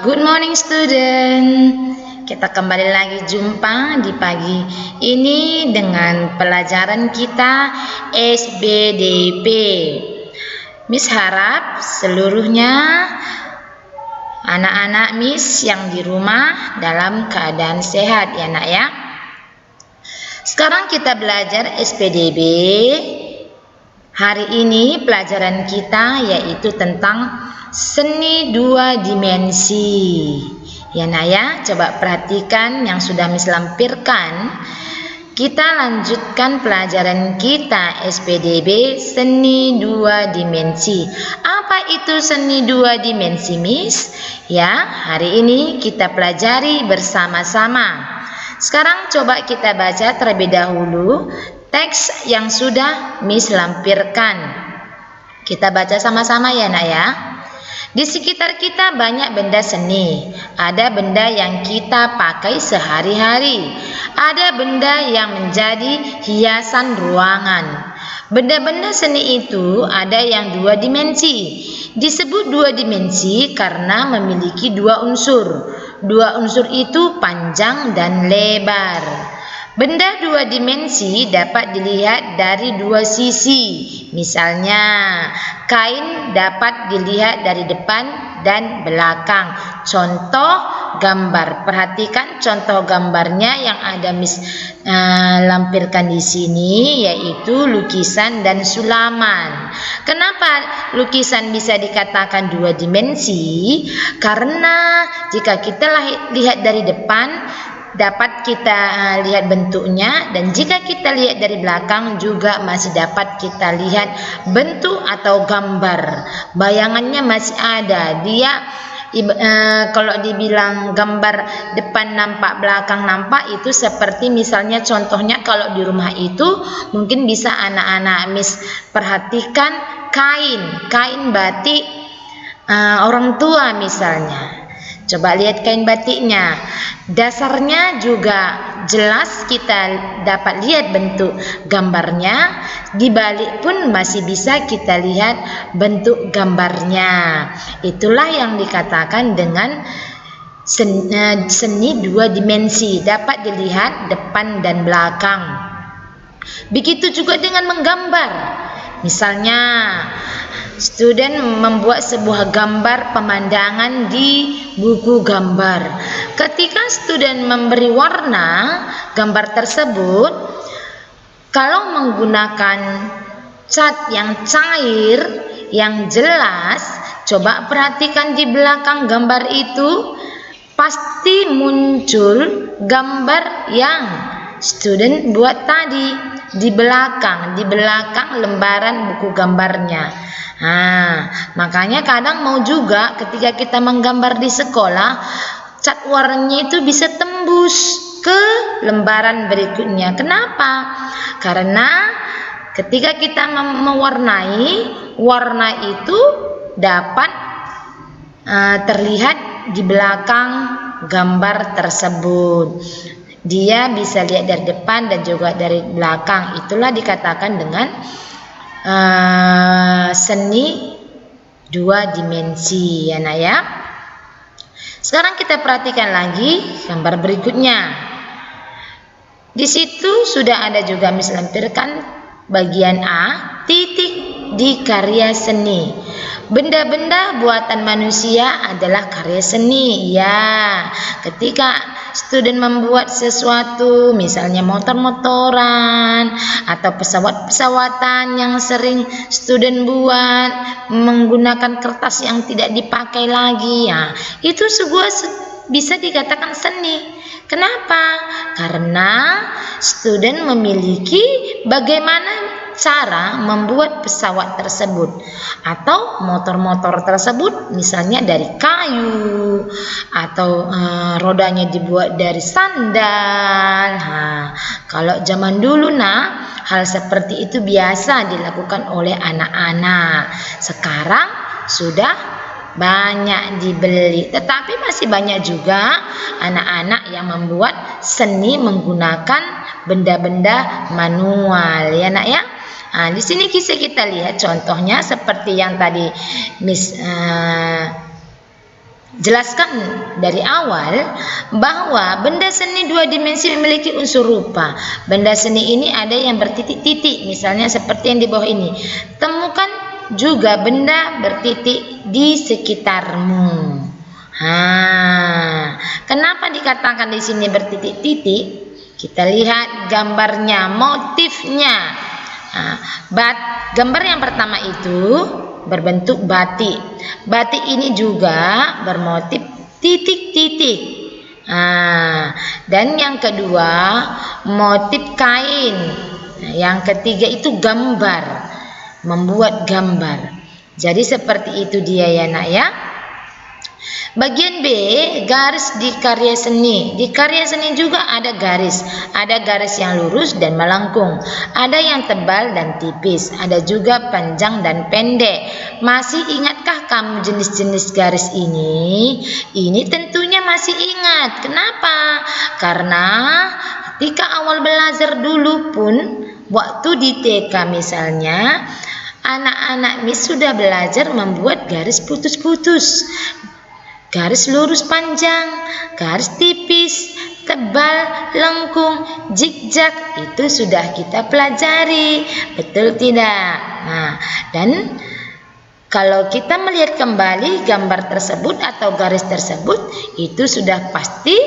Good morning student. Kita kembali lagi jumpa di pagi ini dengan pelajaran kita SBDP. Miss harap seluruhnya anak-anak Miss yang di rumah dalam keadaan sehat ya nak ya. Sekarang kita belajar SPDB. Hari ini pelajaran kita yaitu tentang seni dua dimensi. Ya nak ya, coba perhatikan yang sudah Miss lampirkan. Kita lanjutkan pelajaran kita SPDB seni dua dimensi. Apa itu seni dua dimensi Miss? Ya, hari ini kita pelajari bersama-sama. Sekarang coba kita baca terlebih dahulu teks yang sudah Miss lampirkan. Kita baca sama-sama ya nak ya. Di sekitar kita banyak benda seni. Ada benda yang kita pakai sehari-hari. Ada benda yang menjadi hiasan ruangan. Benda-benda seni itu ada yang dua dimensi. Disebut dua dimensi karena memiliki dua unsur. Dua unsur itu panjang dan lebar. Benda dua dimensi dapat dilihat dari dua sisi. Misalnya, kain dapat dilihat dari depan dan belakang. Contoh gambar. Perhatikan contoh gambarnya yang ada Miss lampirkan di sini, yaitu lukisan dan sulaman. Kenapa lukisan bisa dikatakan dua dimensi? Karena jika kita lihat dari depan, dapat kita lihat bentuknya, dan jika kita lihat dari belakang juga masih dapat kita lihat bentuk atau gambar. Bayangannya masih ada. Dia kalau dibilang gambar depan nampak belakang nampak, itu seperti misalnya contohnya kalau di rumah itu mungkin bisa anak-anak Miss perhatikan kain batik orang tua misalnya. Coba lihat kain batiknya. Dasarnya juga jelas kita dapat lihat bentuk gambarnya. Di balik pun masih bisa kita lihat bentuk gambarnya. Itulah yang dikatakan dengan seni dua dimensi. Dapat dilihat depan dan belakang. Begitu juga dengan menggambar. Misalnya, student membuat sebuah gambar pemandangan di buku gambar. Ketika student memberi warna gambar tersebut, kalau menggunakan cat yang cair, yang jelas, coba perhatikan di belakang gambar itu, pasti muncul gambar yang student buat tadi di belakang lembaran buku gambarnya. Makanya kadang mau juga ketika kita menggambar di sekolah, cat warnanya itu bisa tembus ke lembaran berikutnya. Kenapa? Karena ketika kita mewarnai, warna itu dapat terlihat di belakang gambar tersebut. Dia bisa lihat dari depan dan juga dari belakang. Itulah dikatakan dengan seni dua dimensi ya nak ya. Sekarang kita perhatikan lagi gambar berikutnya. Di situ sudah ada juga Miss lampirkan bagian A, titik di karya seni. Benda-benda buatan manusia adalah karya seni. Ya, ketika student membuat sesuatu, misalnya motor-motoran atau pesawat-pesawatan yang sering student buat menggunakan kertas yang tidak dipakai lagi, ya, itu bisa dikatakan seni. Kenapa? Karena student memiliki bagaimana cara membuat pesawat tersebut atau motor-motor tersebut, misalnya dari kayu atau rodanya dibuat dari sandal. Kalau zaman dulu hal seperti itu biasa dilakukan oleh anak-anak. Sekarang sudah banyak dibeli, tetapi masih banyak juga anak-anak yang membuat seni menggunakan benda-benda manual ya nak ya. Di sini kita lihat contohnya seperti yang tadi Miss jelaskan dari awal bahwa benda seni dua dimensi memiliki unsur rupa. Benda seni ini ada yang bertitik-titik, misalnya seperti yang di bawah ini. Temukan juga benda bertitik di sekitarmu. Kenapa dikatakan di sini bertitik-titik? Kita lihat gambarnya, motifnya. Gambar yang pertama itu berbentuk batik. Batik ini juga bermotif titik-titik. Dan yang kedua motif kain. Yang ketiga itu gambar, membuat gambar. Jadi seperti itu dia ya nak ya. Bagian B, garis di karya seni. Di karya seni juga ada garis. Ada garis yang lurus dan melengkung. Ada yang tebal dan tipis. Ada juga panjang dan pendek. Masih ingatkah kamu jenis-jenis garis ini? Ini tentunya masih ingat. Kenapa? Karena ketika awal belajar dulu pun, waktu di TK misalnya, anak-anak Miss sudah belajar membuat garis putus-putus. Garis lurus panjang, garis tipis, tebal, lengkung, zigzag, itu sudah kita pelajari, betul tidak? Dan kalau kita melihat kembali gambar tersebut atau garis tersebut, itu sudah pasti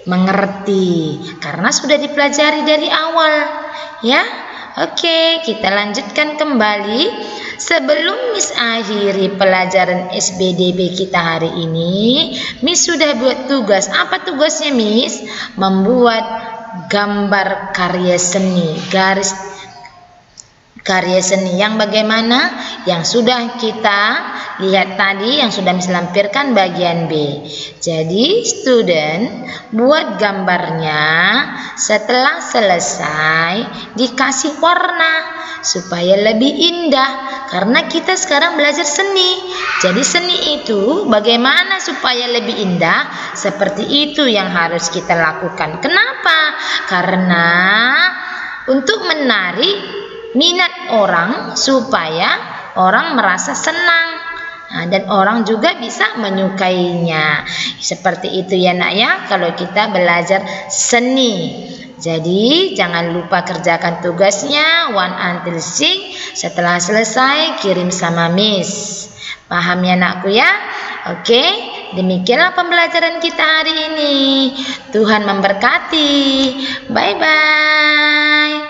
mengerti karena sudah dipelajari dari awal, ya. Oke, kita lanjutkan kembali. Sebelum Miss akhiri pelajaran SBDB kita hari ini, Miss sudah buat tugas. Apa tugasnya Miss? Membuat gambar karya seni, garis karya seni yang bagaimana? Yang sudah kita lihat tadi, yang sudah Miss lampirkan bagian B. Jadi student buat gambarnya, setelah selesai dikasih warna supaya lebih indah. Karena kita sekarang belajar seni. Jadi seni itu bagaimana supaya lebih indah? Seperti itu yang harus kita lakukan. Kenapa? Karena untuk menarik minat orang supaya orang merasa senang. Dan orang juga bisa menyukainya. Seperti itu ya nak ya, kalau kita belajar seni. Jadi jangan lupa kerjakan tugasnya 1 until 6. Setelah selesai kirim sama Miss. Paham ya nakku ya? Oke, demikianlah pembelajaran kita hari ini. Tuhan memberkati. Bye bye.